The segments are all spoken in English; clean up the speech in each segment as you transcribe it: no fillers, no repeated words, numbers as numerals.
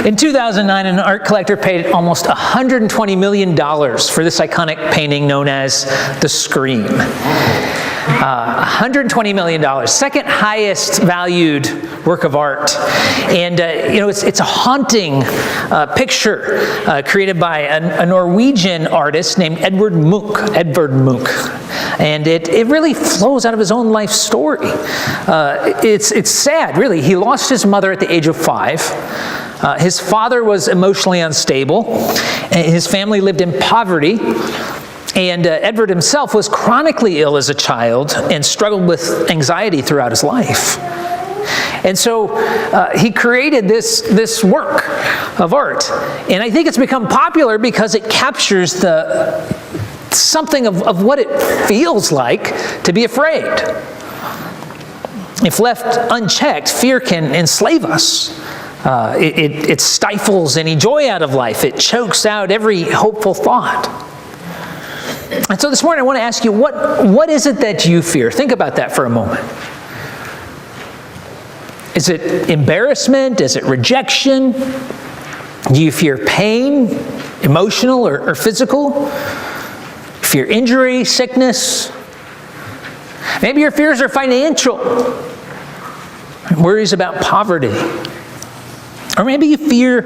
In 2009, an art collector paid almost $120 million for this iconic painting known as The Scream. $120 million, second highest valued work of art. And, it's a haunting picture created by a Norwegian artist named Edvard Munch. And it really flows out of his own life story. It's sad, really. He lost his mother at the age of 5. His father was emotionally unstable. And his family lived in poverty. And Edvard himself was chronically ill as a child and struggled with anxiety throughout his life. And so he created this work of art. And I think it's become popular because it captures something of what it feels like to be afraid. If left unchecked, fear can enslave us. It stifles any joy out of life. It chokes out every hopeful thought. And so this morning I want to ask you, what is it that you fear? Think about that for a moment. Is it embarrassment? Is it rejection? Do you fear pain, emotional or physical? Fear injury, sickness? Maybe your fears are financial. Worries about poverty. Or maybe you fear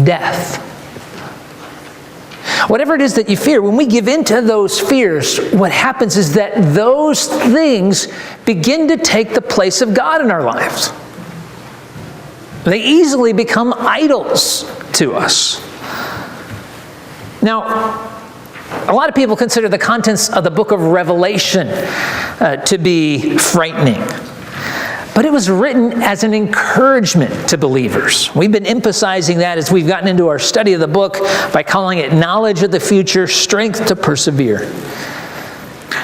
death. Whatever it is that you fear, when we give in to those fears, what happens is that those things begin to take the place of God in our lives. They easily become idols to us. Now, a lot of people consider the contents of the book of Revelation to be frightening. But it was written as an encouragement to believers. We've been emphasizing that as we've gotten into our study of the book by calling it knowledge of the future, strength to persevere.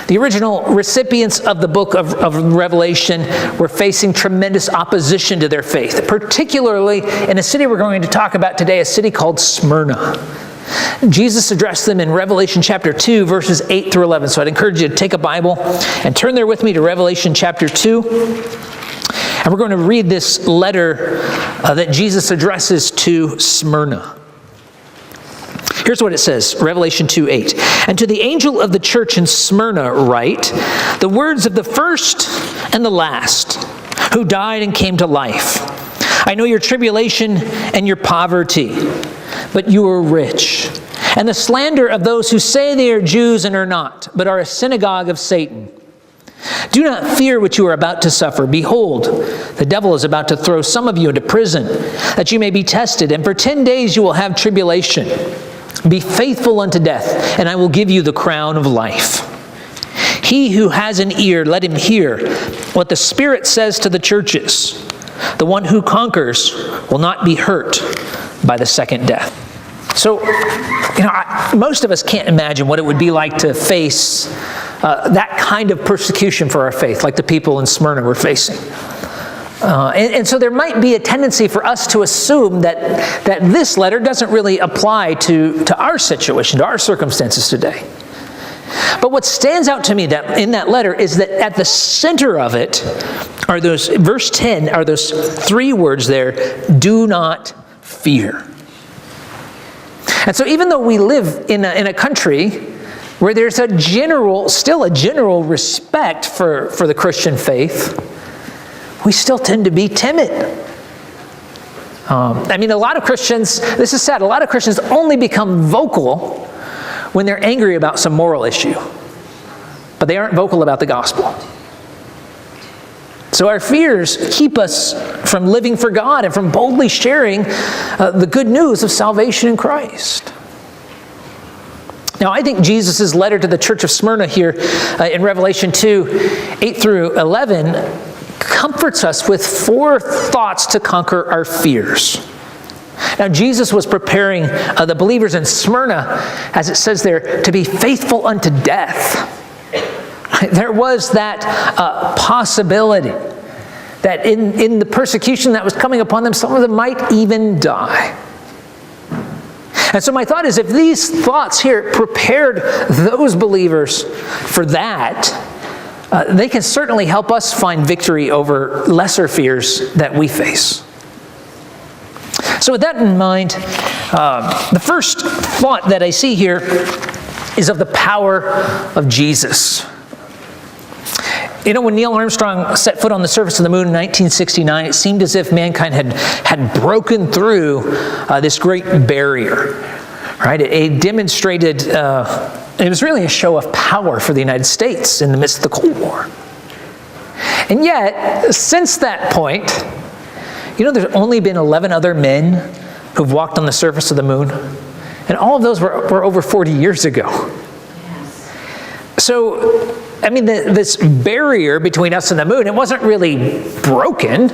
The original recipients of the book of Revelation were facing tremendous opposition to their faith, particularly in a city we're going to talk about today, a city called Smyrna. Jesus addressed them in Revelation chapter 2, verses 8 through 11. So I'd encourage you to take a Bible and turn there with me to Revelation chapter 2. And we're going to read this letter that Jesus addresses to Smyrna. Here's what it says, Revelation 2:8. And to the angel of the church in Smyrna write, the words of the first and the last, who died and came to life. I know your tribulation and your poverty, but you are rich. And the slander of those who say they are Jews and are not, but are a synagogue of Satan. Do not fear what you are about to suffer. Behold, the devil is about to throw some of you into prison, that you may be tested, and for 10 days you will have tribulation. Be faithful unto death, and I will give you the crown of life. He who has an ear, let him hear what the Spirit says to the churches. The one who conquers will not be hurt by the second death. So, most of us can't imagine what it would be like to face that kind of persecution for our faith, like the people in Smyrna were facing. And so there might be a tendency for us to assume that this letter doesn't really apply to our situation, to our circumstances today. But what stands out to me that in that letter is that at the center of it are those, verse 10, are those three words there, do not fear. And so even though we live in a country where there's still a general respect for the Christian faith, we still tend to be timid. A lot of Christians, this is sad, a lot of Christians only become vocal when they're angry about some moral issue, but they aren't vocal about the gospel. So our fears keep us from living for God and from boldly sharing the good news of salvation in Christ. Now, I think Jesus' letter to the church of Smyrna here in Revelation 2, 8 through 11, comforts us with 4 thoughts to conquer our fears. Now, Jesus was preparing the believers in Smyrna, as it says there, to be faithful unto death. There was that possibility that in the persecution that was coming upon them, some of them might even die. And so my thought is, if these thoughts here prepared those believers for that, they can certainly help us find victory over lesser fears that we face. So with that in mind, the first thought that I see here is of the power of Jesus. You know, when Neil Armstrong set foot on the surface of the moon in 1969, it seemed as if mankind had broken through this great barrier, right? It demonstrated, it was really a show of power for the United States in the midst of the Cold War. And yet, since that point, you know, there's only been 11 other men who've walked on the surface of the moon. And all of those were over 40 years ago. Yes. So, I mean, this barrier between us and the moon, it wasn't really broken.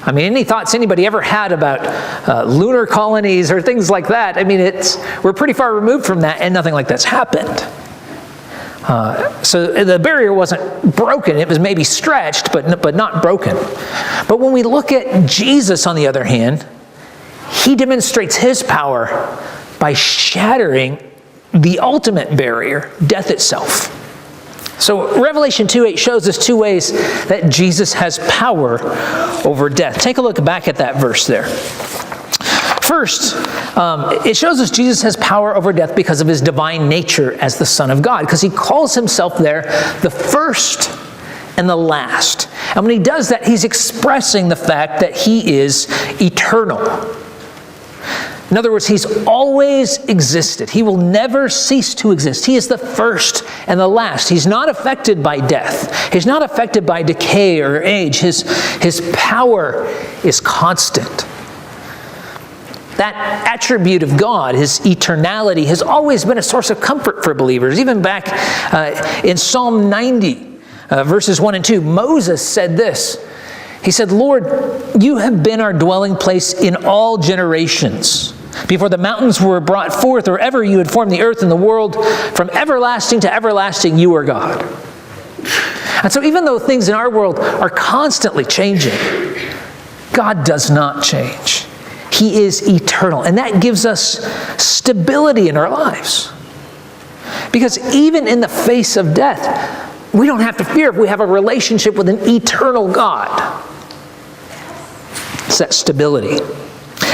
I mean, any thoughts anybody ever had about lunar colonies or things like that, I mean, we're pretty far removed from that, and nothing like that's happened. So the barrier wasn't broken. It was maybe stretched, but not broken. But when we look at Jesus, on the other hand, he demonstrates his power by shattering the ultimate barrier, death itself. So Revelation 2:8 shows us two ways that Jesus has power over death. Take a look back at that verse there. First, it shows us Jesus has power over death because of his divine nature as the Son of God, because he calls himself there the first and the last. And when he does that, he's expressing the fact that he is eternal. In other words, he's always existed. He will never cease to exist. He is the first and the last. He's not affected by death. He's not affected by decay or age. His power is constant. That attribute of God, his eternality, has always been a source of comfort for believers. Even back in Psalm 90, verses 1 and 2, Moses said this. He said, "Lord, you have been our dwelling place in all generations. Before the mountains were brought forth, or ever you had formed the earth and the world, from everlasting to everlasting you are God." And so even though things in our world are constantly changing, God does not change. He is eternal, and that gives us stability in our lives. Because even in the face of death, we don't have to fear if we have a relationship with an eternal God. It's that stability.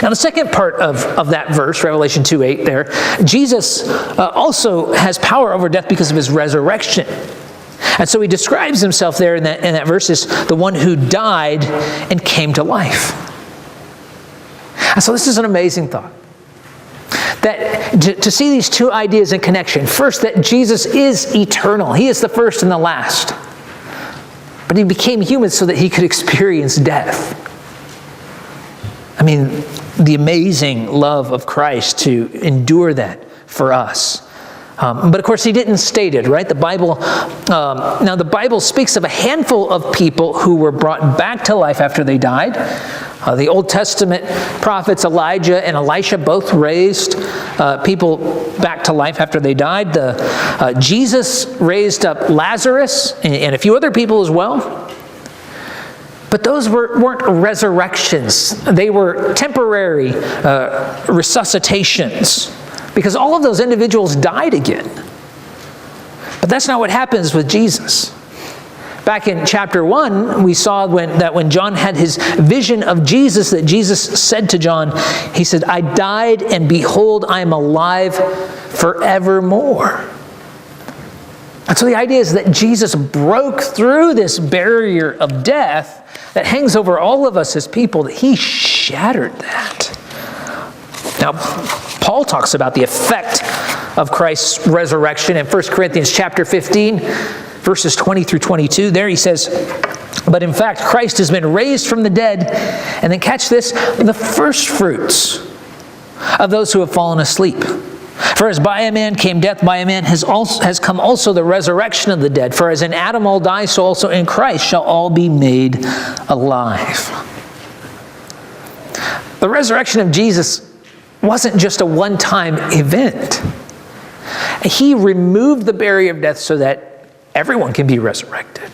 Now the second part of that verse, Revelation 2:8 there, Jesus also has power over death because of his resurrection. And so he describes himself there in that verse as the one who died and came to life. And so this is an amazing thought. That to see these two ideas in connection. First, that Jesus is eternal. He is the first and the last. But he became human so that he could experience death. I mean, the amazing love of Christ to endure that for us. But of course, he didn't state it, right? The Bible speaks of a handful of people who were brought back to life after they died. The Old Testament prophets Elijah and Elisha both raised people back to life after they died. Jesus raised up Lazarus and a few other people as well. But those weren't resurrections. They were temporary resuscitations, because all of those individuals died again. But that's not what happens with Jesus. Back in chapter 1, we saw when John had his vision of Jesus, that Jesus said to John, he said, "I died, and behold, I am alive forevermore." And so the idea is that Jesus broke through this barrier of death that hangs over all of us as people, that he shattered that. Now, Paul talks about the effect of Christ's resurrection in 1 Corinthians chapter 15, verses 20 through 22. There he says, "But in fact, Christ has been raised from the dead," and then catch this, "the first fruits of those who have fallen asleep. For as by a man came death, by a man has come also the resurrection of the dead. For as in Adam all die, so also in Christ shall all be made alive." The resurrection of Jesus wasn't just a one-time event. He removed the barrier of death so that everyone can be resurrected.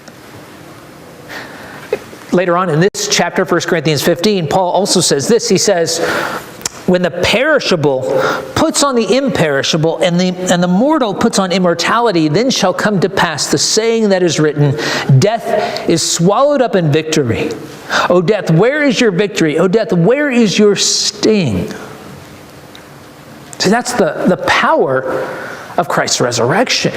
Later on in this chapter, 1 Corinthians 15, Paul also says this. He says, when the perishable puts on the imperishable, and the mortal puts on immortality, then shall come to pass the saying that is written, death is swallowed up in victory. O death, where is your victory? O death, where is your sting? See, that's the power of Christ's resurrection.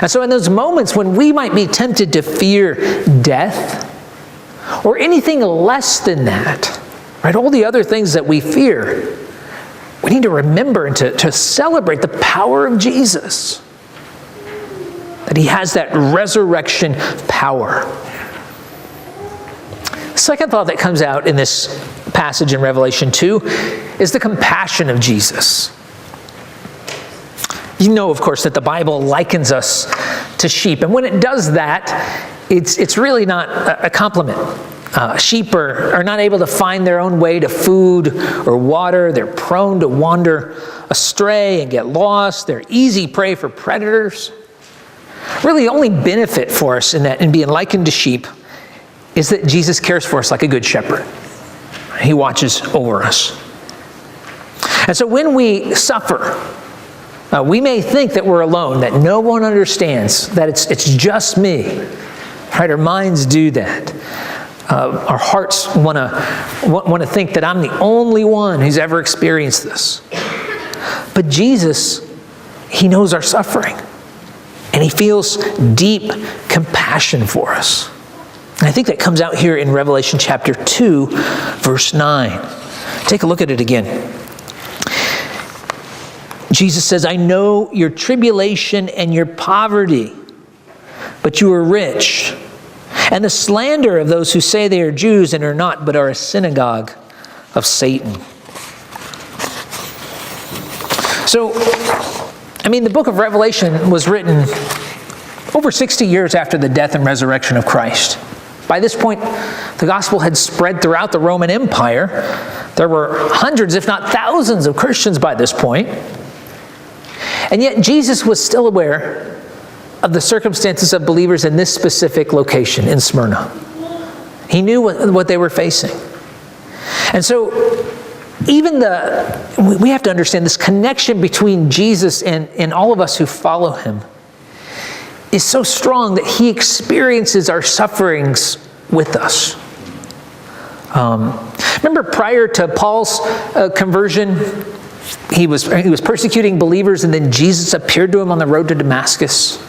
And so in those moments when we might be tempted to fear death, or anything less than that, right? All the other things that we fear, we need to remember and to celebrate the power of Jesus. That he has that resurrection power. The second thought that comes out in this passage in Revelation 2 is the compassion of Jesus. You know, of course, that the Bible likens us to sheep. And when it does that, it's really not a compliment. Sheep are not able to find their own way to food or water. They're prone to wander astray and get lost. They're easy prey for predators. Really, the only benefit for us in being likened to sheep is that Jesus cares for us like a good shepherd. He watches over us. And so when we suffer, we may think that we're alone, that no one understands, that it's just me. Right? Our minds do that. Our hearts want to think that I'm the only one who's ever experienced this. But Jesus, he knows our suffering. And he feels deep compassion for us. And I think that comes out here in Revelation chapter 2, verse 9. Take a look at it again. Jesus says, I know your tribulation and your poverty, but you are rich. And the slander of those who say they are Jews and are not, but are a synagogue of Satan. So, the book of Revelation was written over 60 years after the death and resurrection of Christ. By this point, the gospel had spread throughout the Roman Empire. There were hundreds, if not thousands, of Christians by this point. And yet Jesus was still aware of the circumstances of believers in this specific location in Smyrna. He knew what they were facing. And so we have to understand this connection between Jesus and all of us who follow him is so strong that he experiences our sufferings with us. Remember prior to Paul's conversion, he was persecuting believers, and then Jesus appeared to him on the road to Damascus.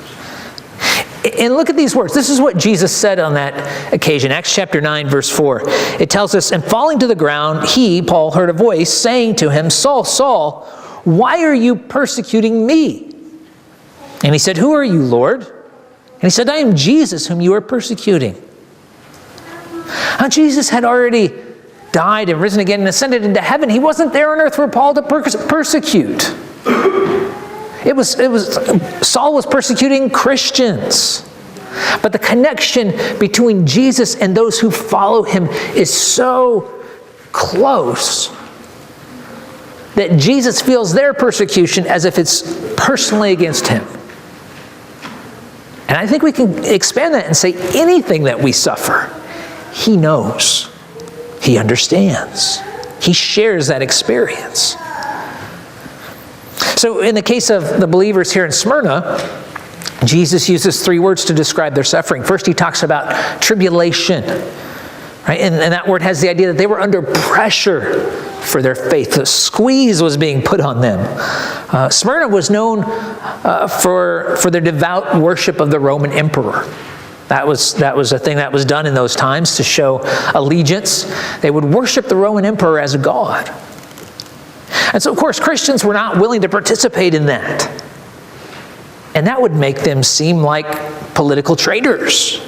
And look at these words. This is what Jesus said on that occasion. Acts chapter 9, verse 4. It tells us, and falling to the ground, he, Paul, heard a voice saying to him, Saul, Saul, why are you persecuting me? And he said, who are you, Lord? And he said, I am Jesus, whom you are persecuting. Now, Jesus had already died and risen again and ascended into heaven. He wasn't there on earth for Paul to persecute. Saul was persecuting Christians. But the connection between Jesus and those who follow him is so close that Jesus feels their persecution as if it's personally against him. And I think we can expand that and say anything that we suffer, he knows. He understands. He shares that experience. So in the case of the believers here in Smyrna, Jesus uses three words to describe their suffering. First, he talks about tribulation. Right? And that word has the idea that they were under pressure for their faith. The squeeze was being put on them. Smyrna was known for their devout worship of the Roman emperor. That was a thing that was done in those times to show allegiance. They would worship the Roman emperor as a god. And so, of course, Christians were not willing to participate in that. And that would make them seem like political traitors.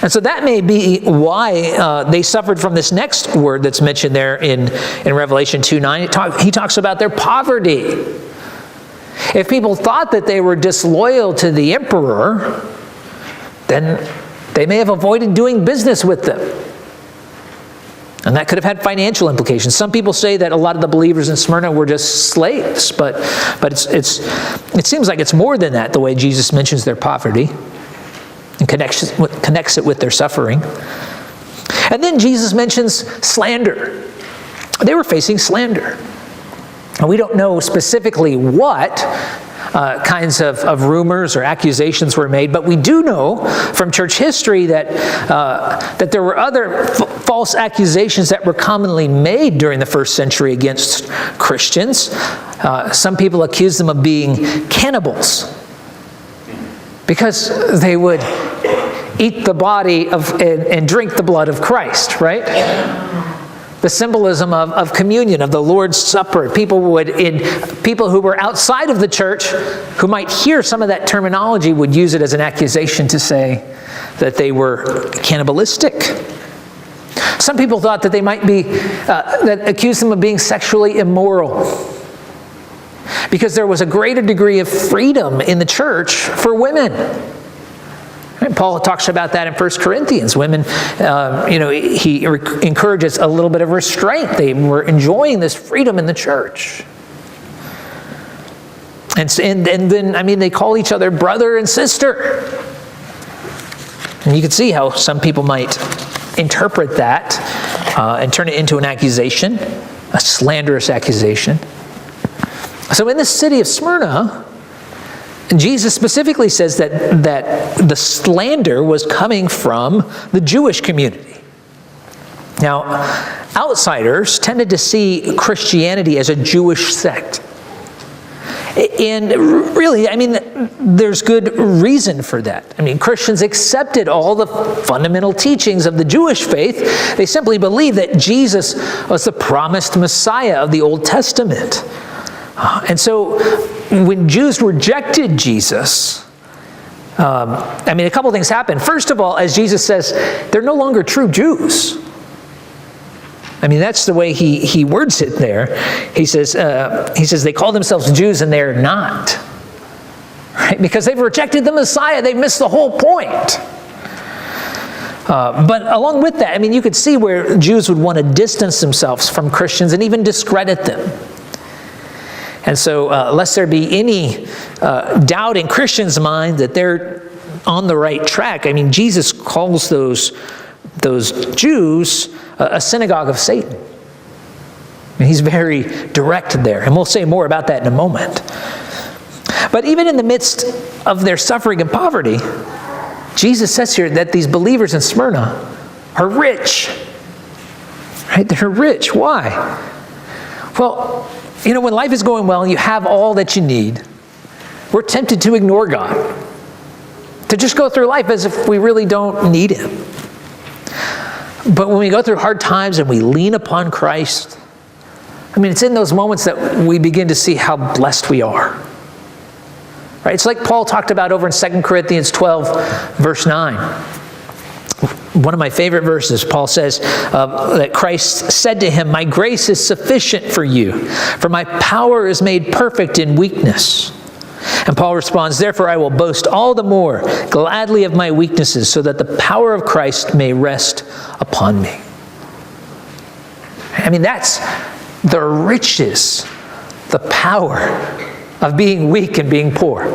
And so that may be why they suffered from this next word that's mentioned there in Revelation 2:9. He talks about their poverty. If people thought that they were disloyal to the emperor, then they may have avoided doing business with them. And that could have had financial implications. Some people say that a lot of the believers in Smyrna were just slaves, but it seems like it's more than that, the way Jesus mentions their poverty and connects it with their suffering. And then Jesus mentions slander. they were facing slander. And we don't know specifically what kinds of rumors or accusations were made, but we do know from church history that there were other false accusations that were commonly made during the first century against Christians. Some people accused them of being cannibals because they would eat the body of and drink the blood of Christ, right? The symbolism of communion, of the Lord's Supper. People who were outside of the church, who might hear some of that terminology, would use it as an accusation to say that they were cannibalistic. Some people thought that they might be, that accused them of being sexually immoral, because there was a greater degree of freedom in the church for women. And Paul talks about that in 1 Corinthians. Women, he encourages a little bit of restraint. They were enjoying this freedom in the church. And then, they call each other brother and sister. And you can see how some people might interpret that and turn it into an accusation, a slanderous accusation. So in the city of Smyrna, Jesus specifically says that the slander was coming from the Jewish community. Now, outsiders tended to see Christianity as a Jewish sect. And really, there's good reason for that. Christians accepted all the fundamental teachings of the Jewish faith. They simply believed that Jesus was the promised Messiah of the Old Testament. And so when Jews rejected Jesus, a couple things happened. First of all, as Jesus says, they're no longer true Jews. That's the way he words it there. He says they call themselves Jews and they're not. Right? Because they've rejected the Messiah. They've missed the whole point. But along with that, you could see where Jews would want to distance themselves from Christians and even discredit them. And so, lest there be any doubt in Christians' mind that they're on the right track, Jesus calls those Jews a synagogue of Satan. He's very direct there, and we'll say more about that in a moment. But even in the midst of their suffering and poverty, Jesus says here that these believers in Smyrna are rich. Right? They're rich. Why? Well, when life is going well and you have all that you need, we're tempted to ignore God, to just go through life as if we really don't need Him. But when we go through hard times and we lean upon Christ, it's in those moments that we begin to see how blessed we are. Right? It's like Paul talked about over in 2 Corinthians 12, verse 9. One of my favorite verses, Paul says that Christ said to him, "My grace is sufficient for you, for my power is made perfect in weakness." And Paul responds, "Therefore I will boast all the more gladly of my weaknesses, so that the power of Christ may rest upon me." That's the riches, the power of being weak and being poor.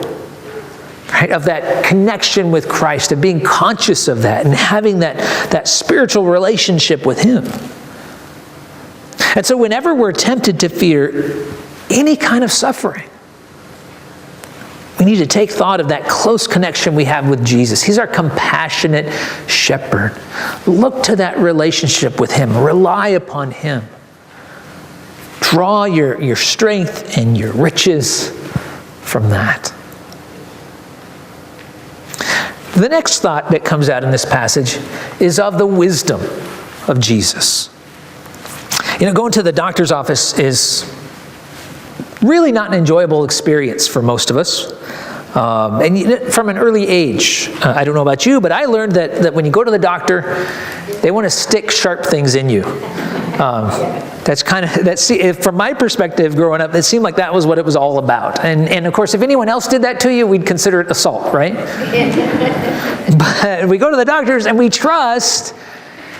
Right? Of that connection with Christ, of being conscious of that and having that spiritual relationship with Him. And so whenever we're tempted to fear any kind of suffering, we need to take thought of that close connection we have with Jesus. He's our compassionate shepherd. Look to that relationship with Him. Rely upon Him. Draw your strength and your riches from that. The next thought that comes out in this passage is of the wisdom of Jesus. Going to the doctor's office is really not an enjoyable experience for most of us. And from an early age, I don't know about you, but I learned that when you go to the doctor, they want to stick sharp things in you. From my perspective growing up, it seemed like that was what it was all about. And of course, if anyone else did that to you, we'd consider it assault, right? But we go to the doctors and we trust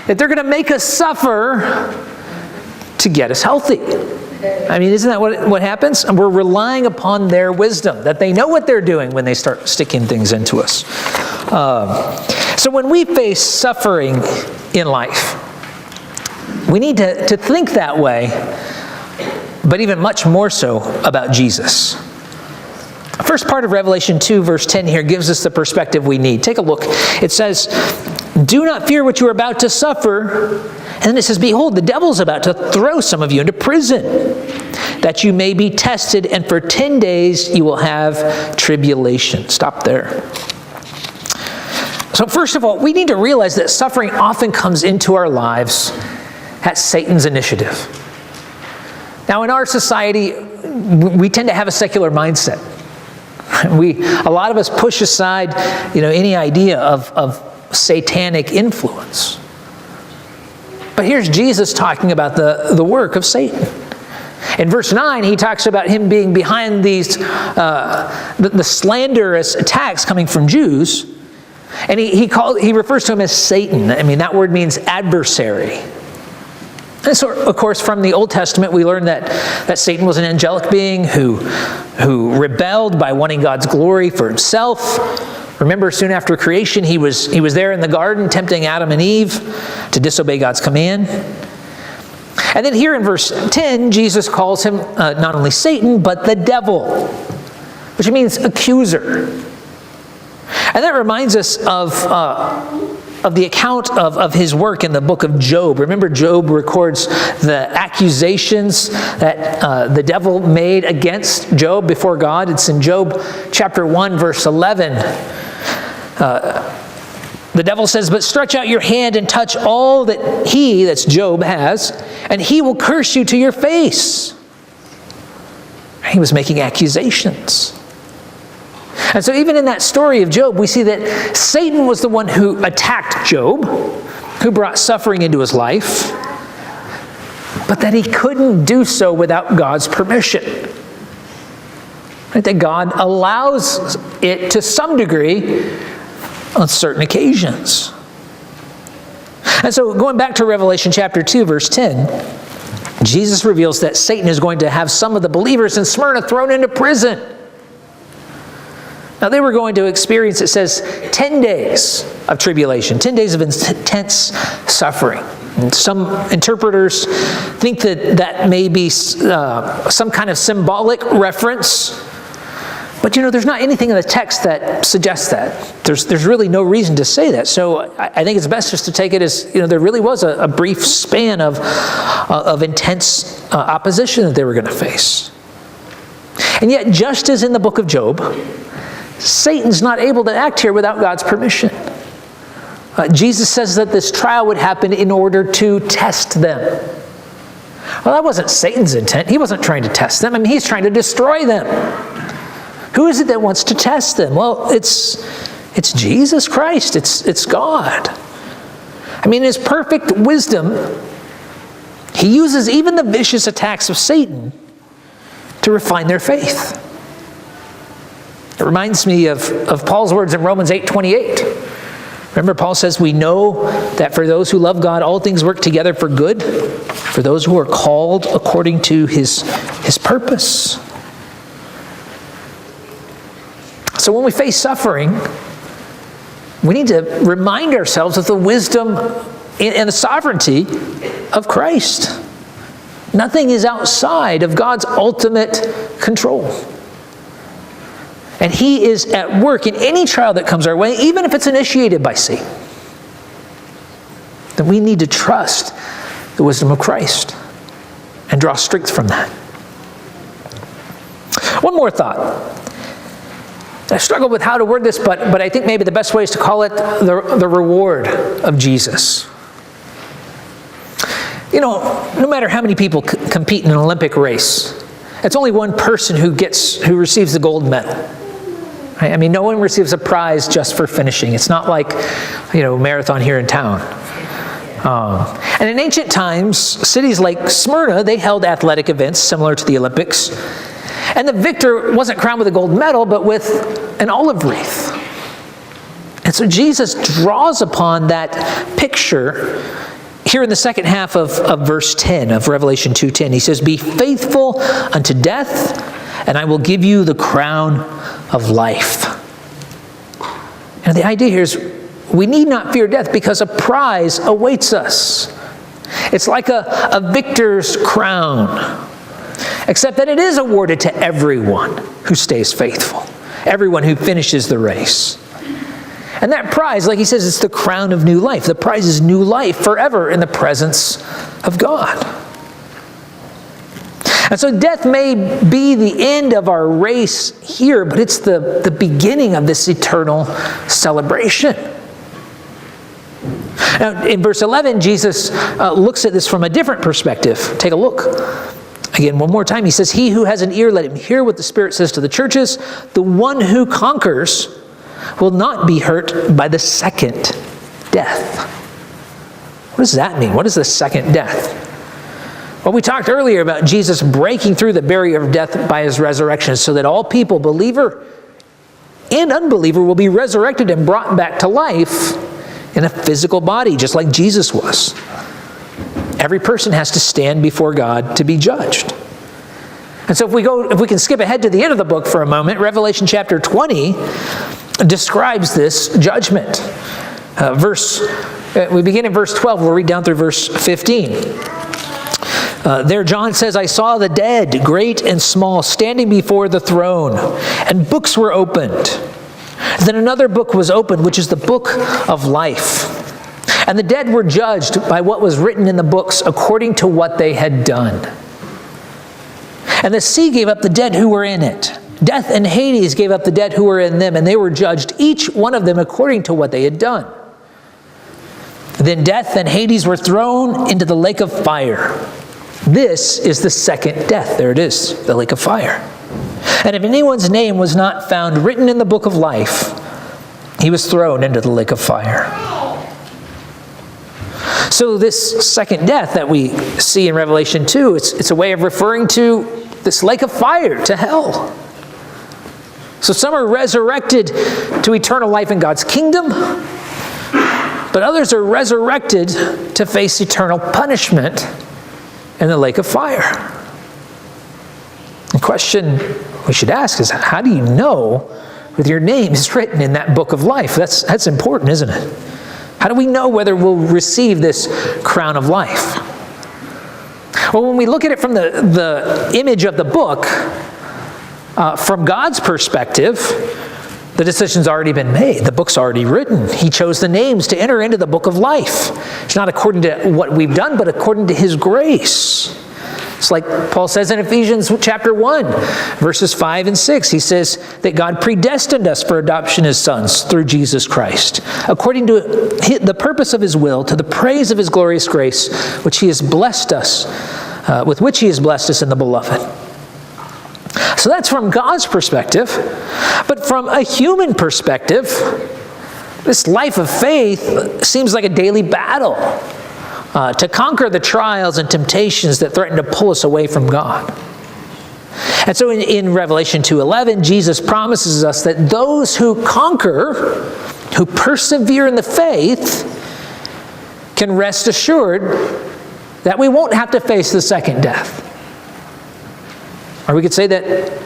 that they're going to make us suffer to get us healthy. Isn't that what happens? And we're relying upon their wisdom, that they know what they're doing when they start sticking things into us. So when we face suffering in life, We need to think that way, but even much more so about Jesus. The first part of Revelation 2, verse 10 here gives us the perspective we need. Take a look. It says, "Do not fear what you are about to suffer." And then it says, "Behold, the devil is about to throw some of you into prison, that you may be tested, and for 10 days you will have tribulation." Stop there. So first of all, we need to realize that suffering often comes into our lives at Satan's initiative. Now, in our society, we tend to have a secular mindset. A lot of us push aside, any idea of satanic influence. But here's Jesus talking about the work of Satan. In verse 9, he talks about him being behind these the slanderous attacks coming from Jews. And he refers to him as Satan. I mean, that word means adversary. And so, of course, from the Old Testament, we learn that Satan was an angelic being who rebelled by wanting God's glory for himself. Remember, soon after creation, he was there in the garden tempting Adam and Eve to disobey God's command. And then here in verse 10, Jesus calls him not only Satan, but the devil, which means accuser. And that reminds us of the account of his work in the book of Job. Remember, Job records the accusations that the devil made against Job before God. It's in Job chapter 1, verse 11. The devil says, "But stretch out your hand and touch all that that's Job, has, and he will curse you to your face." He was making accusations. And so even in that story of Job, we see that Satan was the one who attacked Job, who brought suffering into his life, but that he couldn't do so without God's permission. Right? That God allows it to some degree on certain occasions. And so going back to Revelation chapter 2, verse 10, Jesus reveals that Satan is going to have some of the believers in Smyrna thrown into prison. Now, they were going to experience, it says, 10 days of tribulation, 10 days of intense suffering. And some interpreters think that may be some kind of symbolic reference. But, there's not anything in the text that suggests that. There's really no reason to say that. So I think it's best just to take it as, there really was a brief span of intense opposition that they were going to face. And yet, just as in the book of Job, Satan's not able to act here without God's permission. Jesus says that this trial would happen in order to test them. Well, that wasn't Satan's intent. He wasn't trying to test them. I mean, he's trying to destroy them. Who is it that wants to test them? Well, it's Jesus Christ. It's God. I mean, in his perfect wisdom, he uses even the vicious attacks of Satan to refine their faith. It reminds me of Paul's words in Romans 8:28. Remember, Paul says, "We know that for those who love God, all things work together for good, for those who are called according to his purpose." So when we face suffering, we need to remind ourselves of the wisdom and the sovereignty of Christ. Nothing is outside of God's ultimate control. And he is at work in any trial that comes our way, even if it's initiated by Satan. Then we need to trust the wisdom of Christ and draw strength from that. One more thought. I struggled with how to word this, but I think maybe the best way is to call it the reward of Jesus. No matter how many people compete in an Olympic race, it's only one person who receives the gold medal. I mean, no one receives a prize just for finishing. It's not like, marathon here in town. And in ancient times, cities like Smyrna, they held athletic events similar to the Olympics. And the victor wasn't crowned with a gold medal, but with an olive wreath. And so Jesus draws upon that picture here in the second half of verse 10 of Revelation 2:10. He says, "Be faithful unto death, and I will give you the crown of life." And the idea here is we need not fear death because a prize awaits us. It's like a victor's crown, except that it is awarded to everyone who stays faithful, everyone who finishes the race. And that prize, like he says, it's the crown of new life. The prize is new life forever in the presence of God. And so death may be the end of our race here, but it's the beginning of this eternal celebration. Now, in verse 11, Jesus looks at this from a different perspective. Take a look. Again, one more time, he says, "He who has an ear, let him hear what the Spirit says to the churches. The one who conquers will not be hurt by the second death." What does that mean? What is the second death? Well, we talked earlier about Jesus breaking through the barrier of death by his resurrection so that all people, believer and unbeliever, will be resurrected and brought back to life in a physical body, just like Jesus was. Every person has to stand before God to be judged. And so if we can skip ahead to the end of the book for a moment, Revelation chapter 20 describes this judgment. We begin in verse 12. We'll read down through verse 15. There John says, "I saw the dead, great and small, standing before the throne, and books were opened. Then another book was opened, which is the book of life. And the dead were judged by what was written in the books according to what they had done. And the sea gave up the dead who were in it. Death and Hades gave up the dead who were in them, and they were judged, each one of them according to what they had done. Then death and Hades were thrown into the lake of fire. This is the second death." There it is, the lake of fire. "And if anyone's name was not found written in the book of life, he was thrown into the lake of fire." So this second death that we see in Revelation 2, it's a way of referring to this lake of fire, to hell. So some are resurrected to eternal life in God's kingdom, but others are resurrected to face eternal punishment in the lake of fire. The question we should ask is, how do you know whether your name is written in that book of life? That's important, isn't it? How do we know whether we'll receive this crown of life? Well, when we look at it from the image of the book, from God's perspective, the decision's already been made. The book's already written. He chose the names to enter into the book of life. It's not according to what we've done, but according to his grace. It's like Paul says in Ephesians chapter 1, verses 5 and 6. He says that God predestined us for adoption as sons through Jesus Christ, according to the purpose of his will, to the praise of his glorious grace, which he has blessed us, with which he has blessed us in the beloved. So that's from God's perspective. But from a human perspective, this life of faith seems like a daily battle to conquer the trials and temptations that threaten to pull us away from God. And so in Revelation 2:11, Jesus promises us that those who conquer, who persevere in the faith, can rest assured that we won't have to face the second death. Or we could say that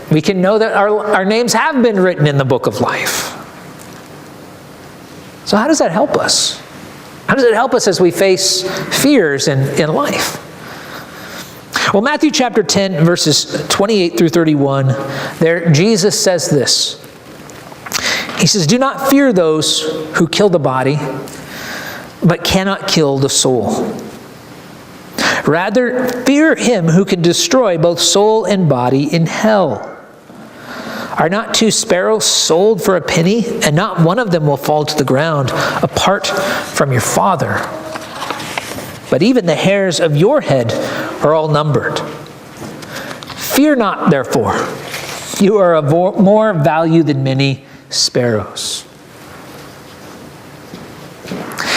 we can know that our names have been written in the book of life. So how does that help us? How does it help us as we face fears in life? Well, Matthew chapter 10, verses 28 through 31, there Jesus says this. He says, "Do not fear those who kill the body, but cannot kill the soul. Rather, fear him who can destroy both soul and body in hell. Are not 2 sparrows sold for a penny, and not one of them will fall to the ground apart from your Father? But even the hairs of your head are all numbered. Fear not, therefore. You are of more value than many sparrows."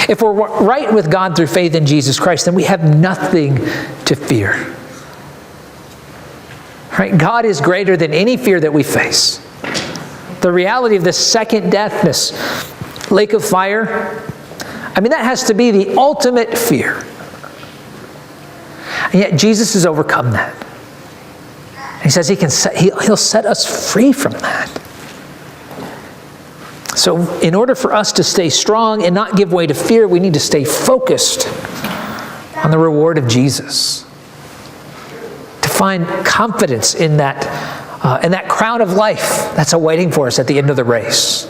If we're right with God through faith in Jesus Christ, then we have nothing to fear. Right? God is greater than any fear that we face. The reality of this second death, this lake of fire, that has to be the ultimate fear. And yet Jesus has overcome that. He says he'll set us free from that. So in order for us to stay strong and not give way to fear, we need to stay focused on the reward of Jesus, to find confidence in that crown of life that's awaiting for us at the end of the race.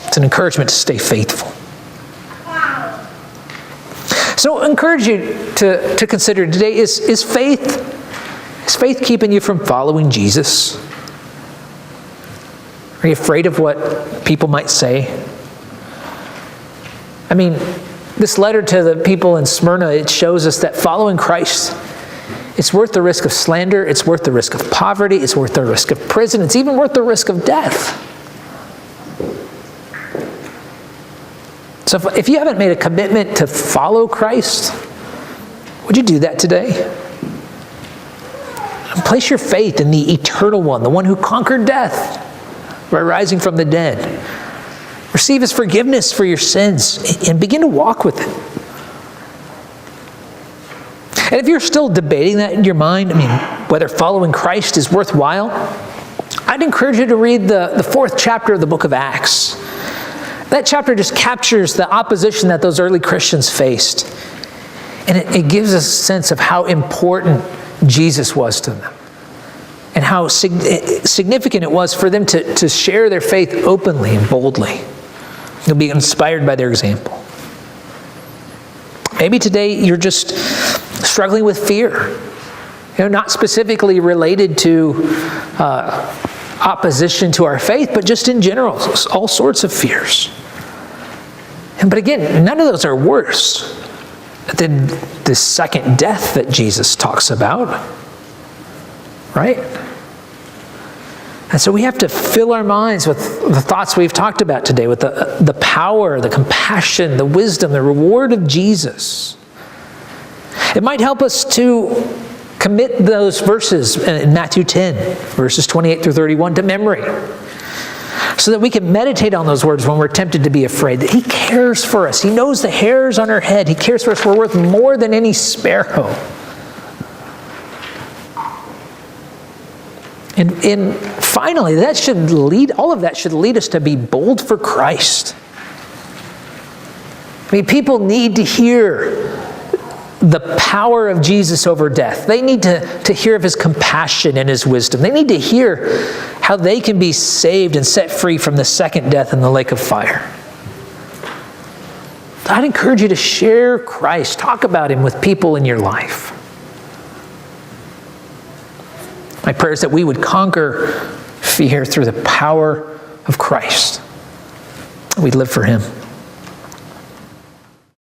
It's an encouragement to stay faithful. So I encourage you to consider today, is faith keeping you from following Jesus? Are you afraid of what people might say? I mean, this letter to the people in Smyrna, it shows us that following Christ, it's worth the risk of slander, it's worth the risk of poverty, it's worth the risk of prison, it's even worth the risk of death. So if you haven't made a commitment to follow Christ, would you do that today? And place your faith in the eternal one, the one who conquered death by rising from the dead. Receive his forgiveness for your sins and begin to walk with him. And if you're still debating that in your mind, whether following Christ is worthwhile, I'd encourage you to read the 4th chapter of the book of Acts. That chapter just captures the opposition that those early Christians faced. And it gives us a sense of how important Jesus was to them and how significant it was for them to share their faith openly and boldly. You'll be inspired by their example. Maybe today you're just struggling with fear. Not specifically related to opposition to our faith, but just in general, all sorts of fears. But again, none of those are worse than the second death that Jesus talks about, right? And so we have to fill our minds with the thoughts we've talked about today, with the power, the compassion, the wisdom, the reward of Jesus. It might help us to commit those verses in Matthew 10, verses 28 through 31 to memory, so that we can meditate on those words when we're tempted to be afraid, that he cares for us. He knows the hairs on our head. He cares for us. We're worth more than any sparrow. And finally, all of that should lead us to be bold for Christ. People need to hear the power of Jesus over death. They need to hear of his compassion and his wisdom. They need to hear how they can be saved and set free from the second death in the lake of fire. I'd encourage you to share Christ. Talk about him with people in your life. My prayer is that we would conquer fear through the power of Christ. We'd live for him.